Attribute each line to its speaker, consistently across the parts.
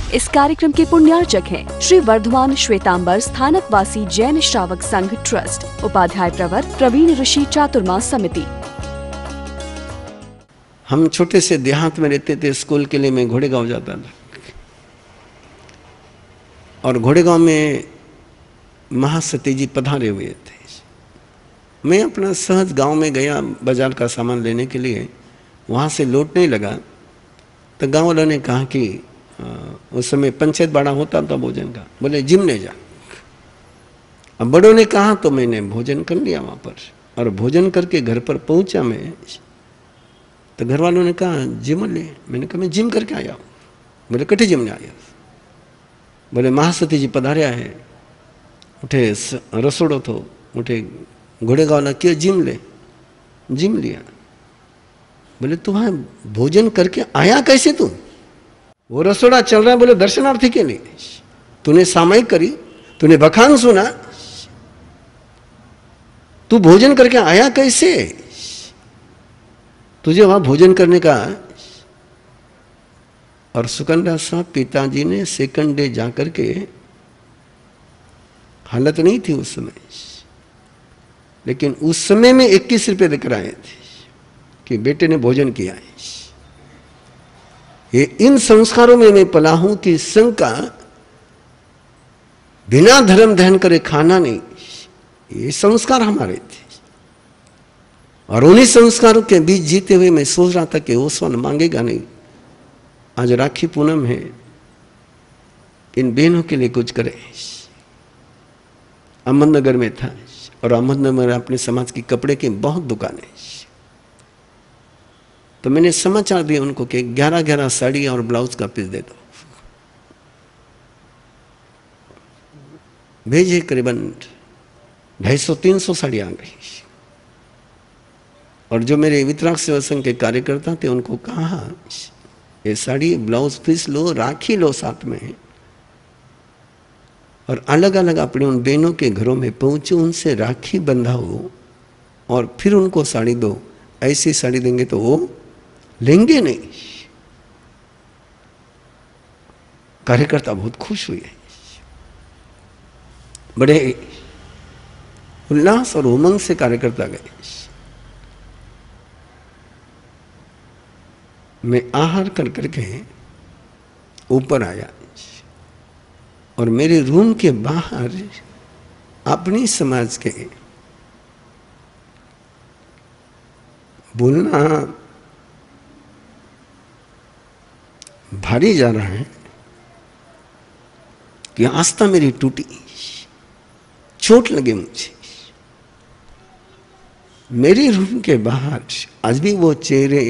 Speaker 1: इस कार्यक्रम के पुण्यार्चक हैं श्री वर्धमान श्वेतांबर स्थानक वासी जैन श्रावक संघ ट्रस्ट, उपाध्याय प्रवर प्रवीण ऋषि चातुर्मास समिति।
Speaker 2: हम छोटे से देहात में रहते थे, स्कूल के लिए मैं घोड़ेगांव जाता था और घोड़ेगांव में महासती जी पधारे हुए थे। मैं अपना सहज गांव में गया बाजार का सामान लेने के लिए, वहाँ से लौटने लगा तो गांव वालों ने कहा कि उस समय पंचायत बाड़ा होता था भोजन का, बोले जिम ले जा। अब बड़ों ने कहा तो मैंने भोजन कर लिया वहाँ पर, और भोजन करके घर पर पहुँचा मैं तो घर वालों ने कहा जिम ले। मैंने कहा मैं जिम करके आया हूँ। बोले कटे जिम ने आया। बोले महासती जी पधार्या है। उठे रसोड़ो थो, उठे घोड़ेगांव ना क्यों जिम ले, जिम लिया। बोले तू वहाँ भोजन करके आया कैसे तू? वो रसोड़ा चल रहा है, बोले दर्शनार्थी के लिए। तूने सामायिक करी, तूने बखान सुना, तू भोजन करके आया कैसे? तुझे वहां भोजन करने का। और सुकंदा साहब पिताजी ने सेकंड डे जाकर के, हालत नहीं थी उस समय, लेकिन उस समय में 21 रुपये देकर आए थे कि बेटे ने भोजन किया है। ये इन संस्कारों में मैं पला हूं कि संघ का बिना धर्म दहन करे खाना नहीं, ये संस्कार हमारे थे। और उन्हीं संस्कारों के बीच जीते हुए मैं सोच रहा था कि वो स्वर्ण मांगेगा नहीं। आज राखी पूनम है, इन बहनों के लिए कुछ करें। अहमदनगर में था, और अहमदनगर में अपने समाज की कपड़े की बहुत दुकानें, तो मैंने समाचार दिया उनको कि 11-11 साड़ी और ब्लाउज का पीस दे दो। भेजे, करीबन 250-300 साड़ी आ गई। और जो मेरे वितराग सेवा संघ के कार्यकर्ता थे उनको कहा ये साड़ी ब्लाउज पीस लो, राखी लो साथ में, और अलग अलग अपने उन बहनों के घरों में पहुंचे, उनसे राखी बंधाओ और फिर उनको साड़ी दो। ऐसी साड़ी देंगे तो वो लेंगे नहीं। कार्यकर्ता बहुत खुश हुए, बड़े उल्लास और उमंग से कार्यकर्ता गए। मैं आहार कर करके ऊपर आया और मेरे रूम के बाहर अपनी समाज के बोलना भारी जा रहा है कि आस्था मेरी टूटी, चोट लगे मुझे। मेरे रूम के बाहर आज भी वो चेहरे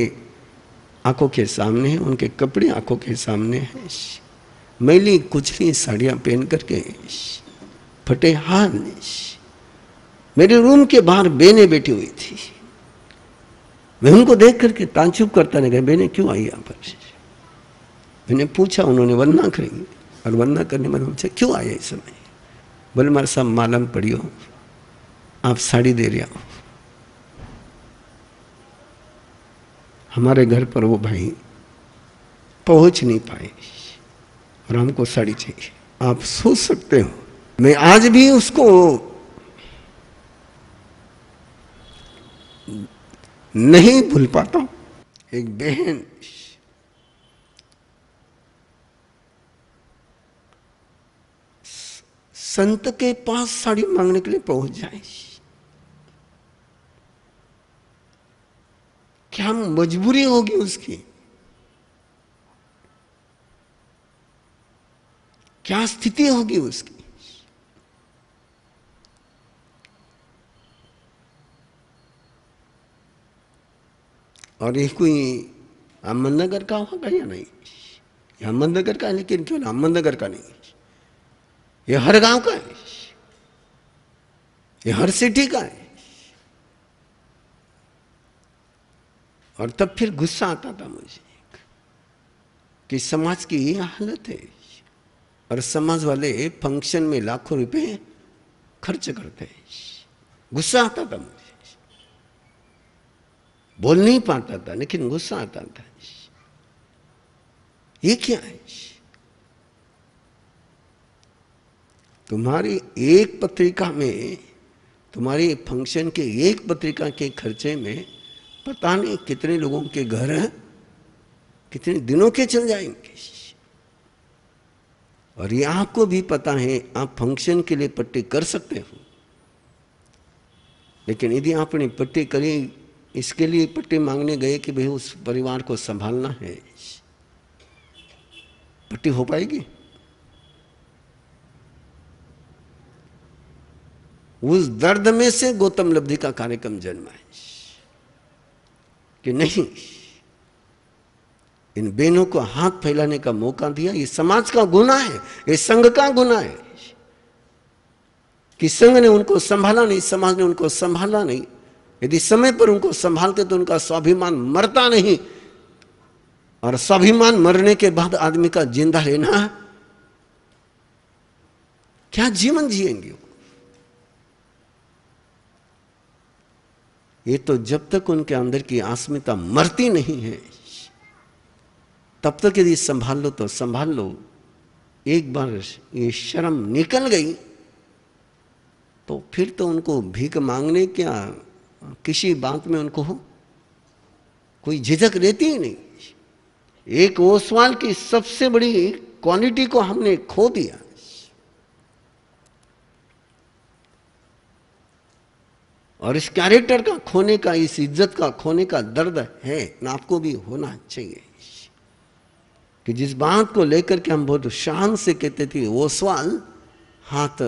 Speaker 2: आंखों के सामने हैं, उनके कपड़े आंखों के सामने हैं। मैली कुचली साड़ियां पहन करके, फटे हाथ, मेरे रूम के बाहर बहनें बैठी हुई थी। मैं उनको देख करके ताज्जुब करता नहीं गया, बहनें क्यों आई यहाँ पर? मैंने पूछा, उन्होंने वंदना करी, और वंदना करने मैंने पूछा क्यों आए इस समय? बोले मारे साहब मालूम पड़ी हो, आप साड़ी दे रहे हो। हमारे घर पर वो भाई पहुंच नहीं पाए और हमको साड़ी चाहिए। आप सोच सकते हो, मैं आज भी उसको नहीं भूल पाता हूं। एक बहन संत के पास साड़ी मांगने के लिए पहुंच जाए, क्या मजबूरी होगी उसकी, क्या स्थिति होगी उसकी। और ये कोई अहमदनगर का होगा या नहीं? ये अहमदनगर का है, लेकिन क्यों अहमदनगर का नहीं, ये हर गांव का है, ये हर सिटी का है। और तब फिर गुस्सा आता था मुझे कि समाज की ये हालत है, और समाज वाले फंक्शन में लाखों रुपए खर्च करते हैं। गुस्सा आता था मुझे, बोल नहीं पाता था, लेकिन गुस्सा आता था। ये क्या है? तुम्हारी एक पत्रिका में, तुम्हारी फंक्शन के एक पत्रिका के खर्चे में पता नहीं कितने लोगों के घर कितने दिनों के चल जाएंगे। और ये आपको भी पता है, आप फंक्शन के लिए पट्टी कर सकते हो, लेकिन यदि आपने पट्टी करी, इसके लिए पट्टी मांगने गए कि भाई उस परिवार को संभालना है, पट्टी हो पाएगी? उस दर्द में से गौतम लब्धि का कार्यक्रम जन्मा है कि नहीं, इन बहनों को हाथ फैलाने का मौका दिया। ये समाज का गुनाह है, ये संघ का गुनाह है कि संघ ने उनको संभाला नहीं, समाज ने उनको संभाला नहीं। यदि समय पर उनको संभालते तो उनका स्वाभिमान मरता नहीं, और स्वाभिमान मरने के बाद आदमी का जिंदा रहना, क्या जीवन जिएंगे? ये तो जब तक उनके अंदर की अस्मिता मरती नहीं है, तब तक यदि संभाल लो तो संभाल लो। एक बार ये शर्म निकल गई तो फिर तो उनको भीख मांगने क्या, किसी बात में उनको कोई झिझक रहती ही नहीं। एक ओसवाल की सबसे बड़ी क्वालिटी को हमने खो दिया। और इस कैरेक्टर का खोने का, इस इज्जत का खोने का दर्द है ना, आपको भी होना चाहिए कि जिस बात को लेकर के हम बहुत शान से कहते थे ओसवाल हाथ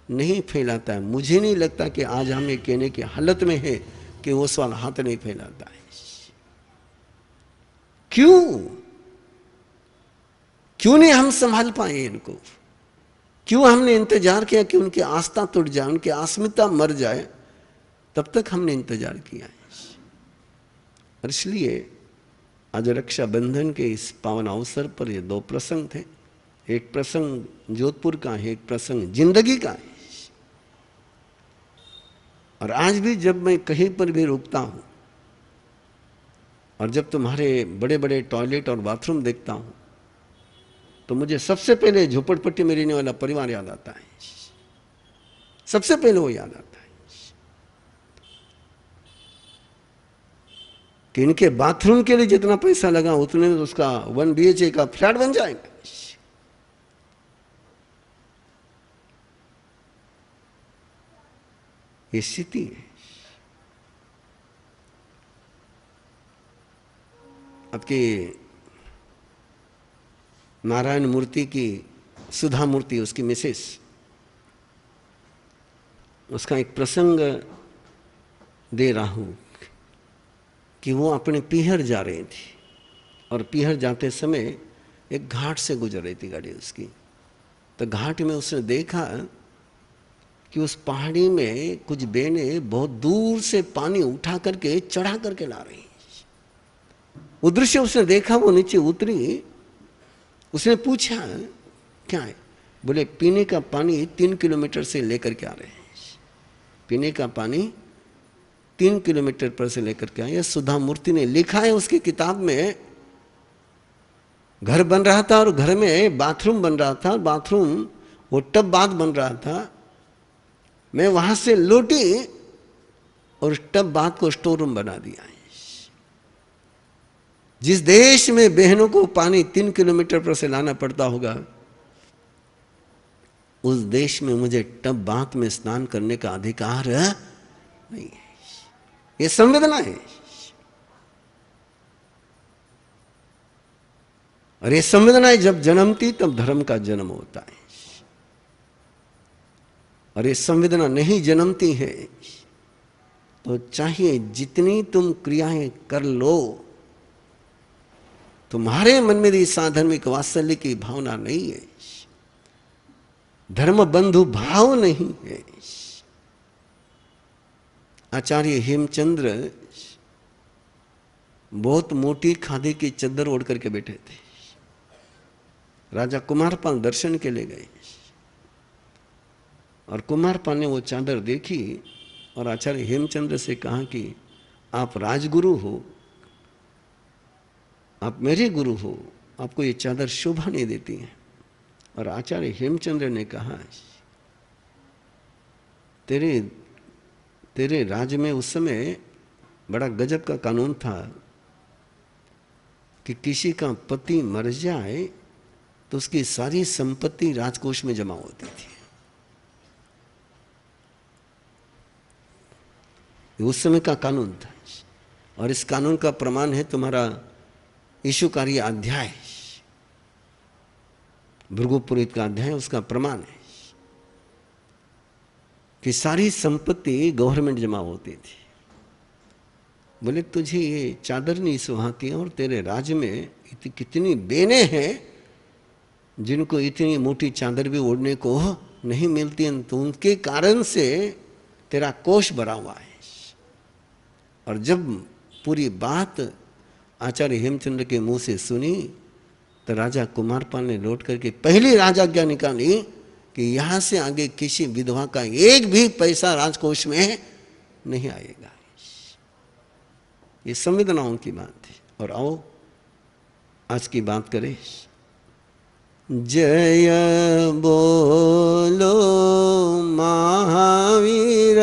Speaker 2: नहीं फैलाता है, मुझे नहीं लगता कि आज हम ये कहने की हालत में है कि ओसवाल हाथ नहीं फैलाता है। क्यों नहीं हम संभाल पाए इनको? क्यों हमने इंतजार किया कि उनकी आस्था टूट जाए, उनकी अस्मिता मर जाए? तब तक हमने इंतजार किया है। और इसलिए आज रक्षाबंधन के इस पावन अवसर पर ये दो प्रसंग थे। एक प्रसंग जोधपुर का है, एक प्रसंग जिंदगी का है। और आज भी जब मैं कहीं पर भी रुकता हूं और जब तुम्हारे बड़े बड़े टॉयलेट और बाथरूम देखता हूं तो मुझे सबसे पहले झोपड़पट्टी में रहने वाला परिवार याद आता है। सबसे पहले वो याद आता है कि इनके बाथरूम के लिए जितना पैसा लगा उतने में उसका 1 BHK का फ्लैट बन जाएगा। ये स्थिति है। आपके नारायण मूर्ति की सुधा मूर्ति, उसकी मिसेस, उसका एक प्रसंग दे रहा हूं कि वो अपने पीहर जा रही थी और पीहर जाते समय एक घाट से गुजर रही थी गाड़ी उसकी। तो घाट में उसने देखा कि उस पहाड़ी में कुछ बहनें बहुत दूर से पानी उठा करके चढ़ा करके ला रही। वो दृश्य उसने देखा, वो नीचे उतरी, उसने पूछा क्या है? बोले पीने का पानी 3 किलोमीटर से लेकर के आ रहे हैं। पीने का पानी 3 किलोमीटर पर से लेकर के आए। सुधा मूर्ति ने लिखा है उसकी किताब में। घर बन रहा था और घर में बाथरूम बन रहा था, बाथरूम वो टब बाथ बन रहा था। मैं वहां से लौटी और टब बाथ को स्टोर रूम बना दिया है। जिस देश में बहनों को पानी 3 किलोमीटर पर से लाना पड़ता होगा, उस देश में मुझे टब बाथ में स्नान करने का अधिकार नहीं है। ये संवेदना है। और ये संवेदनाएं जब जन्मती तब धर्म का जन्म होता है। और ये संवेदना नहीं जन्मती है तो चाहिए जितनी तुम क्रियाएं कर लो, तुम्हारे मन में भी साधर्मिक वात्सल्य की भावना नहीं है, धर्म बंधु भाव नहीं है। आचार्य हेमचंद्र बहुत मोटी खादी की चद्दर ओढ़ करके बैठे थे। राजा कुमारपाल दर्शन के लिए गए और कुमारपाल ने वो चादर देखी और आचार्य हेमचंद्र से कहा कि आप राजगुरु हो, आप मेरे गुरु हो, आपको ये चादर शोभा नहीं देती है, और आचार्य हेमचंद्र ने कहा, तेरे राज्य में उस समय बड़ा गजब का कानून था कि किसी का पति मर जाए तो उसकी सारी संपत्ति राजकोष में जमा होती थी। उस समय का कानून था, और इस कानून का प्रमाण है तुम्हारा ईशुकारी अध्याय, भृगुपुरीत का अध्याय, उसका प्रमाण है कि सारी संपत्ति गवर्नमेंट जमा होती थी। बोले तुझे ये चादर नहीं सुहाती, और तेरे राज्य में कितनी बेने हैं जिनको इतनी मोटी चादर भी ओढ़ने को नहीं मिलती है, तो उनके कारण से तेरा कोष भरा हुआ है। और जब पूरी बात आचार्य हेमचंद्र के मुंह से सुनी तो राजा कुमारपाल ने लौट करके पहली राजाज्ञा निकाली कि यहां से आगे किसी विधवा का एक भी पैसा राजकोष में नहीं आएगा। ये संवेदनाओं की बात थी। और आओ आज की बात करें। जय बोलो महावीर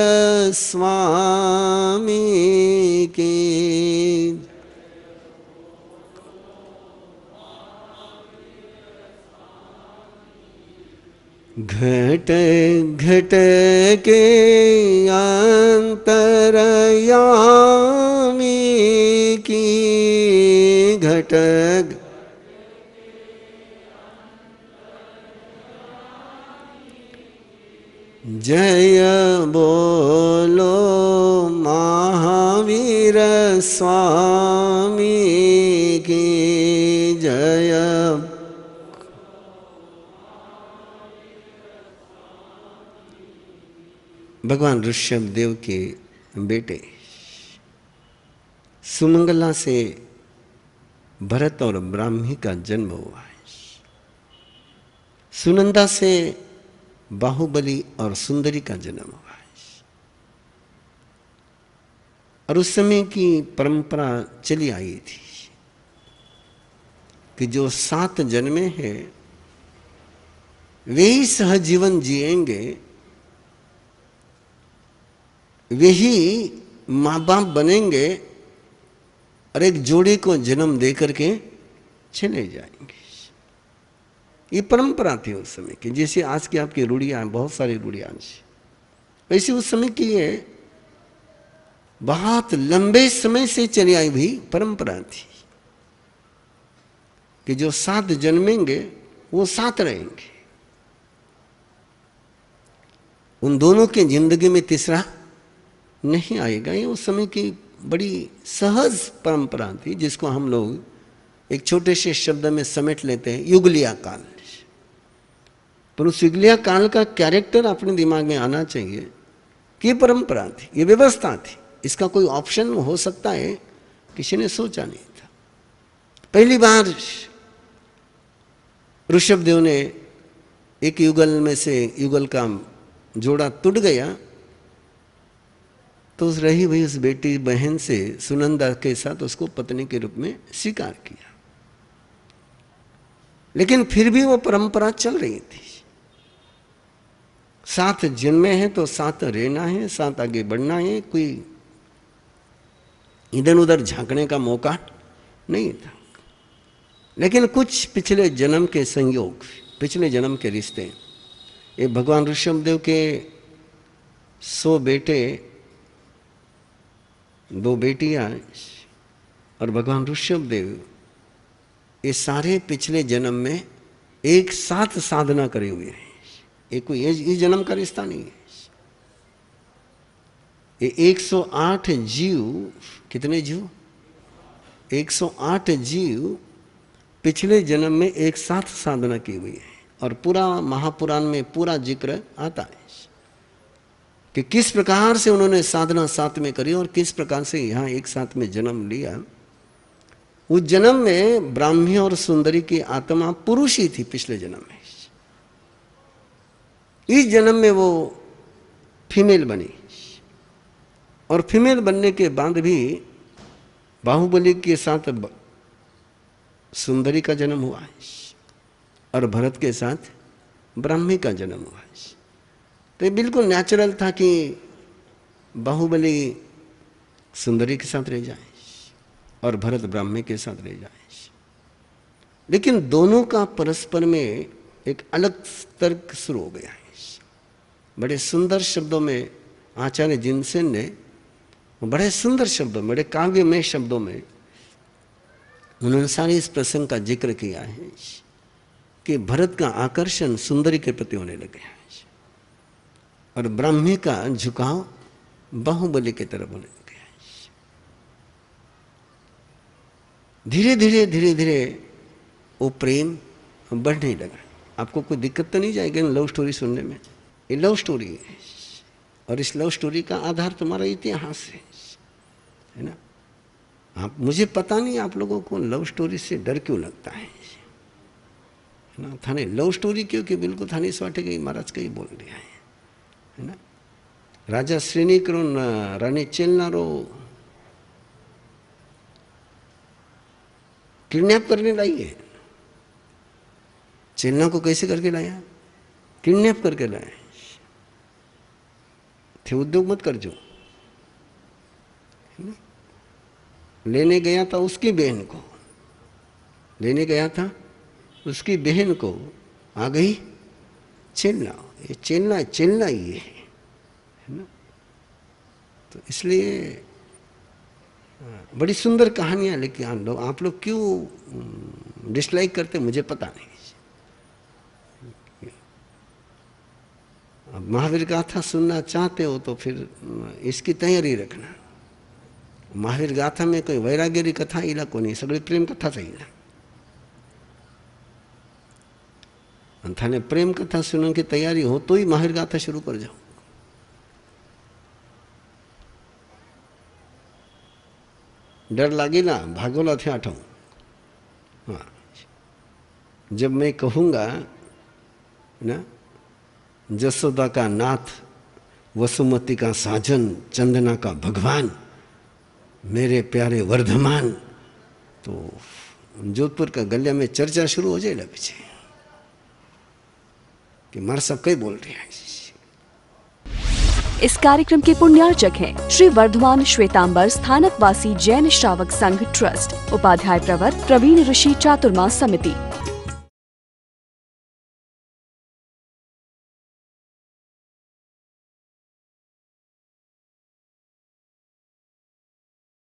Speaker 2: स्वामी की, घट घट के अंतरयामी की, घट जय बोलो महावीर स्वामी की जय। भगवान ऋषभ देव के बेटे सुमंगला से भरत और ब्राह्मी का जन्म हुआ है। सुनंदा से बाहुबली और सुंदरी का जन्म हुआ है। और उस समय की परंपरा चली आई थी कि जो 7 जन्मे हैं वे ही सहजीवन जिएंगे, वे ही माँ बाप बनेंगे और एक जोड़े को जन्म दे करके चले जाएंगे। ये परंपरा थी उस समय की। जैसे आज की आपकी रूढ़ियां, बहुत सारी रूढ़ियां, वैसे उस समय की ये बहुत लंबे समय से चली आई हुई परंपरा थी कि जो 7 जन्मेंगे वो 7 रहेंगे। उन दोनों के जिंदगी में तीसरा नहीं आएगा। ये उस समय की बड़ी सहज परंपरा थी, जिसको हम लोग एक छोटे से शब्द में समेट लेते हैं, युगलिया काल। पर उस युगलिया काल का कैरेक्टर अपने दिमाग में आना चाहिए कि ये परंपरा थी, ये व्यवस्था थी, इसका कोई ऑप्शन हो सकता है, किसी ने सोचा नहीं था। पहली बार ऋषभदेव ने एक युगल में से युगल का जोड़ा टूट गया तो उस रही हुई उस बेटी बहन से सुनंदा के साथ उसको पत्नी के रूप में स्वीकार किया। लेकिन फिर भी वो परंपरा चल रही थी। 7 जन्मे हैं तो 7 रहना है, 7 आगे बढ़ना है, कोई इधर उधर झांकने का मौका नहीं था। लेकिन कुछ पिछले जन्म के संयोग, पिछले जन्म के रिश्ते, ये भगवान ऋषभदेव के 100 बेटे, 2 बेटियां और भगवान ऋषभदेव, ये सारे पिछले जन्म में एक साथ साधना करे हुए हैं। ये कोई इस जन्म का रिश्ता नहीं है। ये 108 जीव, कितने जीव? 108 जीव पिछले जन्म में एक साथ साधना की हुई है। और पूरा महापुराण में पूरा जिक्र आता है कि किस प्रकार से उन्होंने साधना साथ में करी और किस प्रकार से यहाँ एक साथ में जन्म लिया। उस जन्म में ब्राह्मी और सुंदरी की आत्मा पुरुष ही थी पिछले जन्म में। इस जन्म में वो फीमेल बनी और फीमेल बनने के बाद भी बाहुबली के साथ सुंदरी का जन्म हुआ है। और भरत के साथ ब्राह्मी का जन्म हुआ। तो ये बिल्कुल नेचुरल था कि बाहुबली सुंदरी के साथ रह जाए और भरत ब्राह्मी के साथ रह जाए। लेकिन दोनों का परस्पर में एक अलग तर्क शुरू हो गया है। बड़े सुंदर शब्दों में आचार्य जिनसेन ने, बड़े सुंदर शब्दों में, बड़े काव्यमय शब्दों में उन्होंने सारे इस प्रसंग का जिक्र किया है कि भरत का आकर्षण सुंदरी के प्रति होने लगे है और ब्राह्मी का झुकाव बाहुबली की तरफ होने लगे है। धीरे धीरे धीरे धीरे वो प्रेम बढ़ने लगा। आपको कोई दिक्कत तो नहीं जाएगी लव स्टोरी सुनने में? ये लव स्टोरी है और इस लव स्टोरी का आधार तुम्हारा इतिहास है ना। आप, मुझे पता नहीं आप लोगों को लव स्टोरी से डर क्यों लगता है ना। थाने लव स्टोरी क्योंकि बिल्कुल थाने स्वाटे गई महाराज का ही बोल दिया है ना। राजा श्रेणी करो न रानी चेलनारो किडनैप करने लाई है। चेलना को कैसे करके लाया? किडनैप करके लाया थे। उद्योग मत कर जो। लेने गया था उसकी बहन को, लेने गया था उसकी बहन को, आ गई चेलना। ये चेलना चेलना ही है ना। तो इसलिए बड़ी सुंदर कहानियां लेके आप लोग क्यों डिसलाइक करते मुझे पता नहीं। अब महावीर गाथा सुनना चाहते हो तो फिर इसकी तैयारी रखना। महावीर गाथा में कोई वैराग्य कथा इला को नहीं, सगळी प्रेम कथा सही ना। थाने प्रेम कथा सुनने की तैयारी हो तो ही महावीर गाथा शुरू कर जाओ। डर लागेला भागोला थे आठों। हाँ, जब मैं कहूँगा ना जसोदा का नाथ, वसुमती का साजन, चंदना का भगवान, मेरे प्यारे वर्धमान, तो जोधपुर का गलिया में चर्चा शुरू हो जाएगा पीछे कि मार सब कई बोल रहे हैं।
Speaker 1: इस कार्यक्रम के पुण्यार्चक हैं श्री वर्धमान श्वेतांबर स्थानकवासी जैन श्रावक संघ ट्रस्ट, उपाध्याय प्रवर प्रवीण ऋषि चातुर्मास समिति।